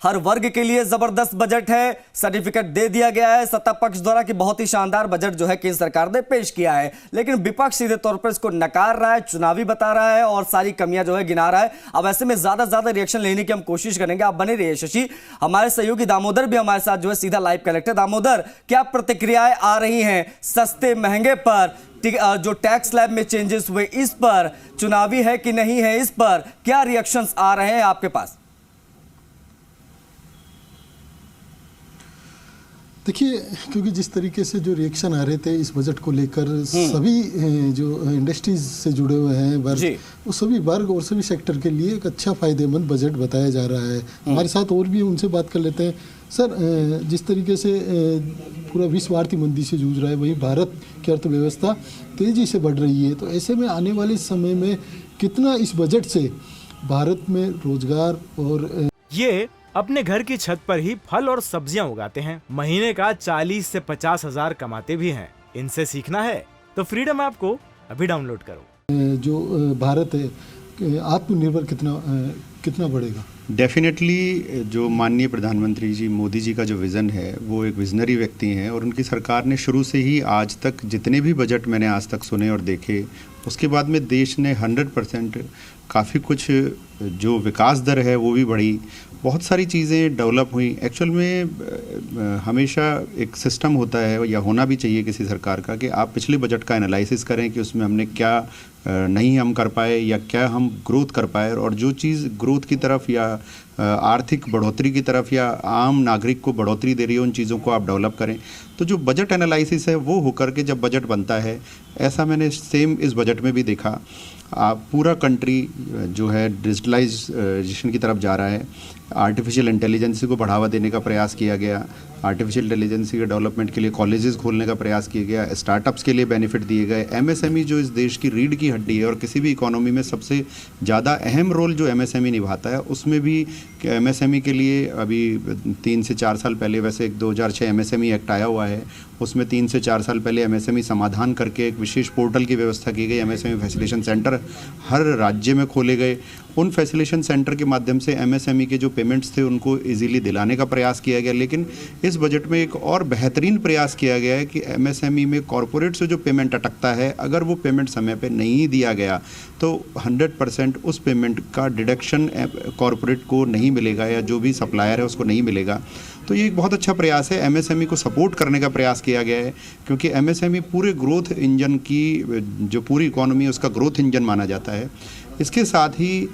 हर वर्ग के लिए जबरदस्त बजट है। सर्टिफिकेट दे दिया गया है सत्ता पक्ष द्वारा कि बहुत ही शानदार बजट जो है केंद्र सरकार ने पेश किया है, लेकिन विपक्ष सीधे तौर पर इसको नकार रहा है, चुनावी बता रहा है और सारी कमियां जो है गिना रहा है। अब ऐसे में ज्यादा रिएक्शन लेने की हम कोशिश करेंगे, आप बने रहिए। शशि, हमारे सहयोगी दामोदर भी हमारे साथ जो है सीधा लाइव कनेक्ट है। दामोदर, क्या प्रतिक्रियाएं आ रही हैं सस्ते महंगे पर, जो टैक्स स्लैब में चेंजेस हुए इस पर, चुनावी है कि नहीं है इस पर, क्या रिएक्शंस आ रहे हैं आपके पास? देखिए, क्योंकि जिस तरीके से जो रिएक्शन आ रहे थे इस बजट को लेकर, सभी जो इंडस्ट्रीज से जुड़े हुए हैं वर्ग, वो सभी वर्ग और सभी सेक्टर के लिए एक अच्छा फायदेमंद बजट बताया जा रहा है। हमारे साथ और भी उनसे बात कर लेते हैं। सर, जिस तरीके से पूरा विश्व आर्थिक मंदी से जूझ रहा है, वहीं भारत की अर्थव्यवस्था तेजी से बढ़ रही है, तो ऐसे में आने वाले समय में कितना इस बजट से भारत में रोजगार और ये अपने घर की छत पर ही फल और सब्जियां उगाते हैं, महीने का 40 से 50 हजार कमाते भी हैं। इनसे सीखना है तो फ्रीडम ऐप को अभी डाउनलोड करो। जो भारत है आत्मनिर्भर कितना बढ़ेगा? डेफिनेटली जो माननीय प्रधानमंत्री जी मोदी जी का जो विज़न है, वो एक विजनरी व्यक्ति हैं और उनकी सरकार ने शुरू से ही आज तक जितने भी बजट मैंने आज तक सुने और देखे, उसके बाद में देश ने 100% काफ़ी कुछ जो विकास दर है वो भी बढ़ी, बहुत सारी चीज़ें डेवलप हुई। एक्चुअल में हमेशा एक सिस्टम होता है या होना भी चाहिए किसी सरकार का कि आप पिछले बजट का एनालिसिस करें कि उसमें हमने क्या नहीं हम कर पाए या क्या हम ग्रोथ कर पाए, और जो चीज़ ग्रोथ की तरफ या आर्थिक बढ़ोतरी की तरफ या आम नागरिक को बढ़ोतरी दे रही है, उन चीज़ों को आप डेवलप करें। तो जो बजट एनालिसिस है वो होकर के जब बजट बनता है, ऐसा मैंने सेम इस बजट में भी देखा। पूरा कंट्री जो है डिजिटलाइजेशन की तरफ जा रहा है, आर्टिफिशियल इंटेलिजेंस को बढ़ावा देने का प्रयास किया गया, आर्टिफिशियल इंटेलिजेंस के डेवलपमेंट के लिए कॉलेजेस खोलने का प्रयास किया गया, स्टार्टअप्स के लिए बेनिफिट दिए गए। एमएसएमई जो इस देश की रीढ़ की हड्डी है और किसी भी इकोनॉमी में सबसे ज़्यादा अहम रोल जो एमएसएमई निभाता है, उसमें भी एमएसएमई के लिए अभी 3 से 4 साल पहले वैसे एक 2006 एमएसएमई एक्ट आया हुआ है, उसमें 3 से 4 साल पहले एमएसएमई समाधान करके एक विशेष पोर्टल की व्यवस्था की गई। एमएसएमई फैसिलिटेशन सेंटर हर राज्य में खोले गए। उन फैसिलिटेशन सेंटर के माध्यम से एमएसएमई के जो पेमेंट्स थे उनको इजीली दिलाने का प्रयास किया गया। लेकिन इस बजट में एक और बेहतरीन प्रयास किया गया है कि एमएसएमई में कॉरपोरेट से जो पेमेंट अटकता है, अगर वो पेमेंट समय पे नहीं दिया गया तो 100% उस पेमेंट का डिडक्शन कॉरपोरेट को नहीं मिलेगा या जो भी सप्लायर है उसको नहीं मिलेगा। तो ये एक बहुत अच्छा प्रयास है। एमएसएमई को सपोर्ट करने का प्रयास किया गया है, क्योंकि एमएसएमई पूरे ग्रोथ इंजन की, जो पूरी इकोनॉमी है उसका ग्रोथ इंजन माना जाता है। इसके साथ ही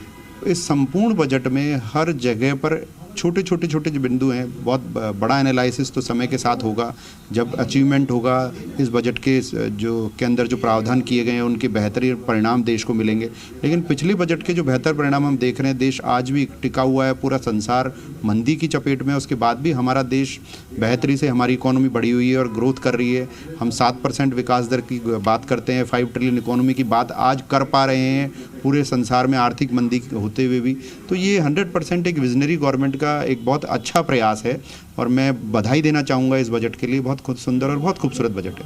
इस संपूर्ण बजट में हर जगह पर छोटे जो बिंदु हैं, बहुत बड़ा एनालिसिस तो समय के साथ होगा जब अचीवमेंट होगा। इस बजट के के अंदर जो प्रावधान किए गए हैं उनके बेहतरीन परिणाम देश को मिलेंगे। लेकिन पिछले बजट के जो बेहतर परिणाम हम देख रहे हैं, देश आज भी टिका हुआ है, पूरा संसार मंदी की चपेट में है, उसके बाद भी हमारा देश बेहतरी से, हमारी इकोनॉमी बढ़ी हुई है और ग्रोथ कर रही है। हम 7% विकास दर की बात करते हैं, 5 ट्रिलियन इकोनॉमी की बात आज कर पा रहे हैं पूरे संसार में आर्थिक मंदी होते हुए भी। तो ये 100% एक विजनरी गवर्नमेंट का एक बहुत अच्छा प्रयास है और मैं बधाई देना चाहूँगा इस बजट के लिए। बहुत सुंदर और बहुत खूबसूरत बजट है।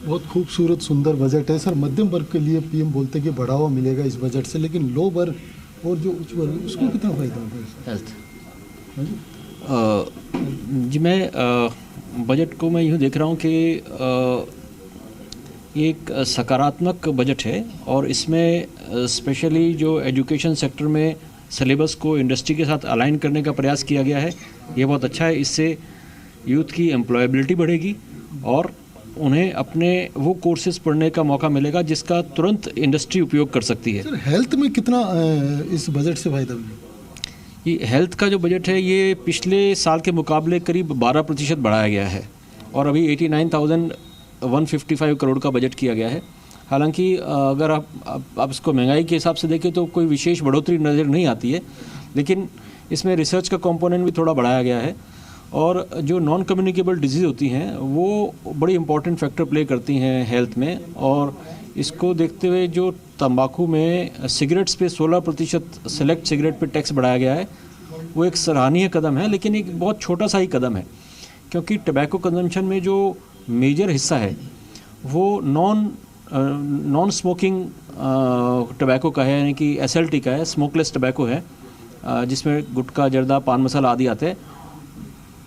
बहुत खूबसूरत सुंदर बजट है। सर, मध्यम वर्ग के लिए पीएम बोलते हैं कि बढ़ावा मिलेगा इस बजट से, लेकिन लो वर्ग और जो उच्च वर्ग उसको कितना फायदा होगा? हेल्थ जी, मैं बजट को मैं यूँ देख रहा हूँ कि ये एक सकारात्मक बजट है और इसमें स्पेशली जो एजुकेशन सेक्टर में सिलेबस को इंडस्ट्री के साथ अलाइन करने का प्रयास किया गया है, ये बहुत अच्छा है। इससे यूथ की एम्प्लॉयबिलिटी बढ़ेगी और उन्हें अपने वो कोर्सेज पढ़ने का मौका मिलेगा जिसका तुरंत इंडस्ट्री उपयोग कर सकती है। सर, हेल्थ में कितना इस बजट से फायदा मिलेगा? ये हेल्थ का जो बजट है ये पिछले साल के मुकाबले करीब 12% बढ़ाया गया है और अभी 89,155 करोड़ का बजट किया गया है। हालांकि अगर आप इसको महंगाई के हिसाब से देखें तो कोई विशेष बढ़ोतरी नज़र नहीं आती है, लेकिन इसमें रिसर्च का कंपोनेंट भी थोड़ा बढ़ाया गया है और जो नॉन कम्युनिकेबल डिजीज़ होती हैं वो बड़ी इंपॉर्टेंट फैक्टर प्ले करती हैं हेल्थ में। और इसको देखते हुए जो तंबाकू में सिगरेट्स पे 16% सेलेक्ट सिगरेट पे टैक्स बढ़ाया गया है, वो एक सराहनीय कदम है, लेकिन एक बहुत छोटा सा ही कदम है, क्योंकि टबैको कंजम्पशन में जो मेजर हिस्सा है वो नॉन स्मोकिंग टबैको का है, यानी कि SLT का है, स्मोकलेस टबैको है। जिसमें गुटखा, जर्दा, पान मसाला आदि आते हैं,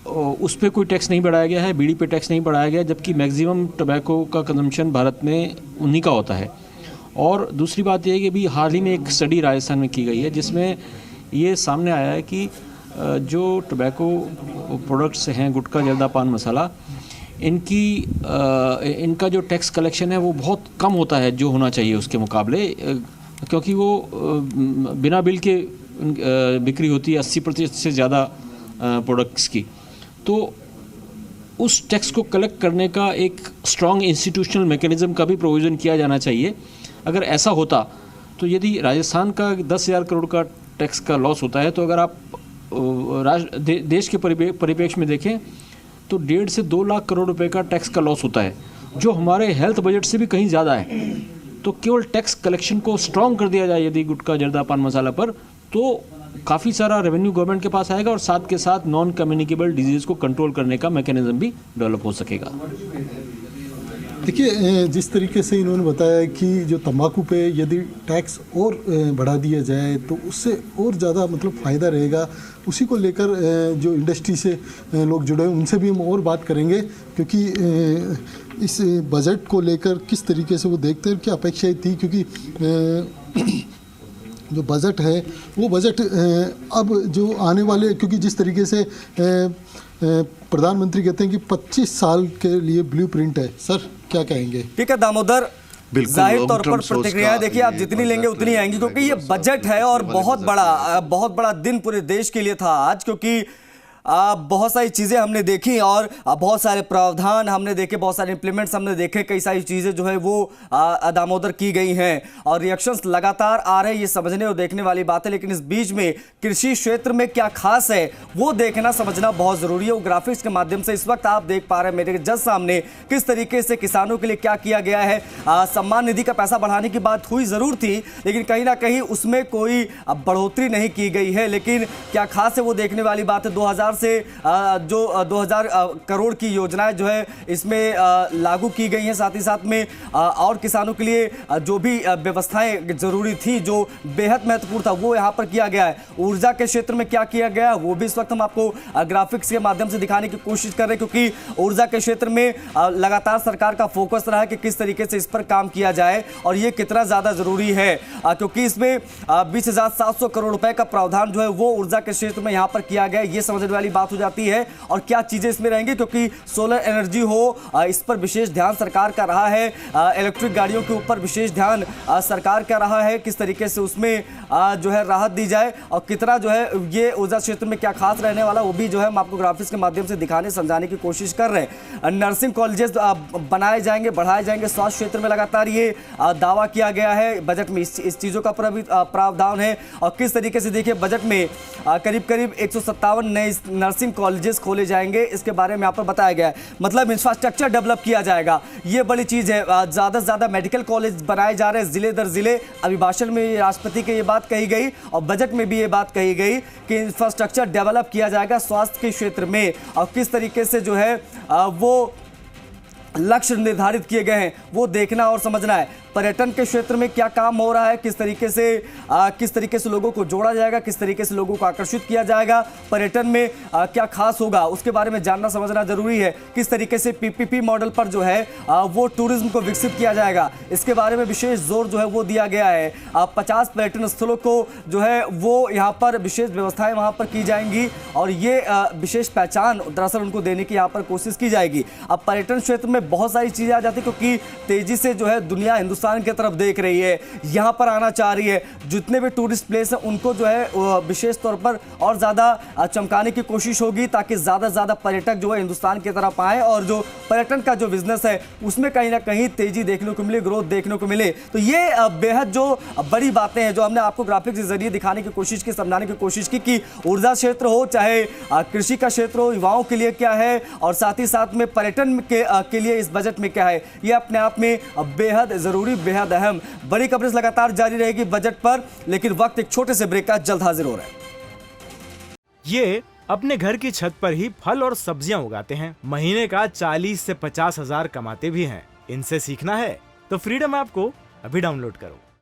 उस पर कोई टैक्स नहीं बढ़ाया गया है, बीड़ी पे टैक्स नहीं बढ़ाया गया, जबकि मैक्सिमम टबैको का कंजम्पशन भारत में उन्हीं का होता है। और दूसरी बात यह है कि अभी हाल ही में एक स्टडी राजस्थान में की गई है जिसमें ये सामने आया है कि जो टबैको प्रोडक्ट्स हैं, गुटखा, जर्दा, पान मसाला, इनका जो टैक्स कलेक्शन है वो बहुत कम होता है जो होना चाहिए उसके मुकाबले, क्योंकि वो बिना बिल के बिक्री होती है 80% से ज़्यादा प्रोडक्ट्स की। तो उस टैक्स को कलेक्ट करने का एक स्ट्रॉन्ग इंस्टीट्यूशनल मैकेनिज्म का भी प्रोविज़न किया जाना चाहिए। अगर ऐसा होता तो यदि राजस्थान का 10,000 करोड़ का टैक्स का लॉस होता है, तो अगर आप देश के परिप्रेक्ष्य में देखें तो 1.5 से 2 लाख करोड़ रुपए का टैक्स का लॉस होता है, जो हमारे हेल्थ बजट से भी कहीं ज़्यादा है। तो केवल टैक्स कलेक्शन को स्ट्रॉन्ग कर दिया जाए यदि गुटखा, जर्दा, पान मसाला पर, तो काफ़ी सारा रेवेन्यू गवर्नमेंट के पास आएगा और साथ के साथ नॉन कम्युनिकेबल डिजीज़ को कंट्रोल करने का मैकेनिज्म भी डेवलप हो सकेगा। देखिए, जिस तरीके से इन्होंने बताया कि जो तंबाकू पे यदि टैक्स और बढ़ा दिया जाए तो उससे और ज़्यादा मतलब फ़ायदा रहेगा, उसी को लेकर जो इंडस्ट्री से लोग जुड़े हैं उनसे भी हम और बात करेंगे, क्योंकि इस बजट को लेकर किस तरीके से वो देखते हैं, क्या अपेक्षाएं थी, क्योंकि जो बजट है वो बजट अब जो आने वाले, क्योंकि जिस तरीके से प्रधानमंत्री कहते हैं कि 25 साल के लिए ब्लूप्रिंट है। सर क्या कहेंगे? ठीक है दामोदर, जाहिर तौर पर प्रतिक्रिया देखिए आप जितनी लेंगे उतनी आएंगी, क्योंकि ये बजट है और बहुत बड़ा दिन पूरे देश के लिए था आज, क्योंकि बहुत सारी चीज़ें हमने देखी और बहुत सारे प्रावधान हमने देखे, बहुत सारे इंप्लीमेंट्स हमने देखे, कई सारी चीज़ें जो है वो दामोदर की गई हैं और रिएक्शंस लगातार आ रहे हैं। ये समझने और देखने वाली बात है, लेकिन इस बीच में कृषि क्षेत्र में क्या खास है वो देखना समझना बहुत ज़रूरी है। वो ग्राफिक्स के माध्यम से इस वक्त आप देख पा रहे हैं मेरे जस्ट सामने किस तरीके से किसानों के लिए क्या किया गया है। सम्मान निधि का पैसा बढ़ाने की बात हुई ज़रूर थी, लेकिन कहीं ना कहीं उसमें कोई बढ़ोतरी नहीं की गई है। लेकिन क्या खास है वो देखने वाली बात है। 2000 से जो 2000 करोड़ की योजनाएं जो है इसमें लागू की गई हैं, साथ ही साथ में और किसानों के लिए जो भी व्यवस्थाएं जरूरी थी, जो बेहद महत्वपूर्ण था, वो यहां पर किया गया है। ऊर्जा के क्षेत्र में क्या किया गया वो भी इस वक्त हम आपको ग्राफिक्स के माध्यम से दिखाने की कोशिश कर रहे हैं, क्योंकि ऊर्जा के क्षेत्र में लगातार सरकार का फोकस रहा है कि किस तरीके से इस पर काम किया जाए और ये कितना ज्यादा जरूरी है, क्योंकि इसमें 20,700 करोड़ रुपए का प्रावधान जो है वो ऊर्जा के क्षेत्र में यहां पर किया गया है। ये समझने वाली बात हो जाती है और क्या चीजें इसमें रहेंगी, क्योंकि सोलर एनर्जी हो इस पर विशेष ध्यान सरकार का रहा है, इलेक्ट्रिक गाड़ियों के ऊपर विशेष ध्यान सरकार का रहा है, किस तरीके से उसमें जो है राहत दी जाए और कितना जो है ये ऊर्जा क्षेत्र में क्या खास रहने वाला वो भी जो है हम आपको ग्राफिक्स के माध्यम से दिखाने समझाने की कोशिश कर रहे हैं। नर्सिंग कॉलेजेस बनाए जाएंगे, बढ़ाए जाएंगे, स्वास्थ्य क्षेत्र में लगातार ये दावा किया गया है। बजट में इस चीजों का प्रावधान है और किस तरीके से देखिए बजट में करीब करीब 157 नए नर्सिंग कॉलेजेस खोले जाएंगे, इसके बारे में यहाँ पर बताया गया है। मतलब इंफ्रास्ट्रक्चर डेवलप किया जाएगा, ये बड़ी चीज है। ज्यादा से ज्यादा मेडिकल कॉलेज बनाए जा रहे हैं जिले दर जिले। अभिभाषण में राष्ट्रपति की ये बात कही गई और बजट में भी ये बात कही गई कि इंफ्रास्ट्रक्चर डेवलप किया जाएगा स्वास्थ्य के क्षेत्र में और किस तरीके से जो है वो लक्ष्य निर्धारित किए गए हैं वो देखना और समझना है। पर्यटन के क्षेत्र में क्या काम हो रहा है, किस तरीके से लोगों को जोड़ा जाएगा, किस तरीके से लोगों को आकर्षित किया जाएगा, पर्यटन में क्या खास होगा उसके बारे में जानना समझना जरूरी है। किस तरीके से पीपीपी मॉडल पर जो है वो टूरिज्म को विकसित किया जाएगा, इसके बारे में विशेष जोर जो है वो दिया गया है। 50 पर्यटन स्थलों को जो है वो यहाँ पर विशेष व्यवस्थाएं वहाँ पर की जाएंगी और ये विशेष पहचान दरअसल उनको देने की यहाँ पर कोशिश की जाएगी। अब पर्यटन क्षेत्र में बहुत सारी चीजें आ जाती है, क्योंकि तेजी से जो है दुनिया हिंदुस्तान की तरफ देख रही है, यहां पर आना चाह रही है। जितने भी टूरिस्ट प्लेस हैं उनको जो है विशेष तौर पर और ज्यादा चमकाने की कोशिश होगी ताकि ज्यादा से ज्यादा पर्यटक जो है हिंदुस्तान की तरफ आए और जो पर्यटन का जो बिजनेस है उसमें कहीं ना कहीं तेजी देखने को मिले, ग्रोथ देखने को मिले। तो ये बेहद जो बड़ी बातें हैं जो हमने आपको ग्राफिक्स के जरिए दिखाने की कोशिश की, समझाने की कोशिश की कि ऊर्जा क्षेत्र हो चाहे कृषि का क्षेत्र हो, युवाओं के लिए क्या है और साथ ही साथ में पर्यटन के लिए इस बजट में क्या है, ये अपने आप में बेहद जरूरी, बेहद अहम। बड़ी कवरेज लगातार जारी रहेगी बजट पर, लेकिन वक्त एक छोटे से ब्रेक का, जल्द हाजिर हो रहा है। ये अपने घर की छत पर ही फल और सब्जियां उगाते हैं, महीने का 40 से 50 हजार कमाते भी हैं। इनसे सीखना है तो फ्रीडम ऐप को अभी डाउनलोड करो।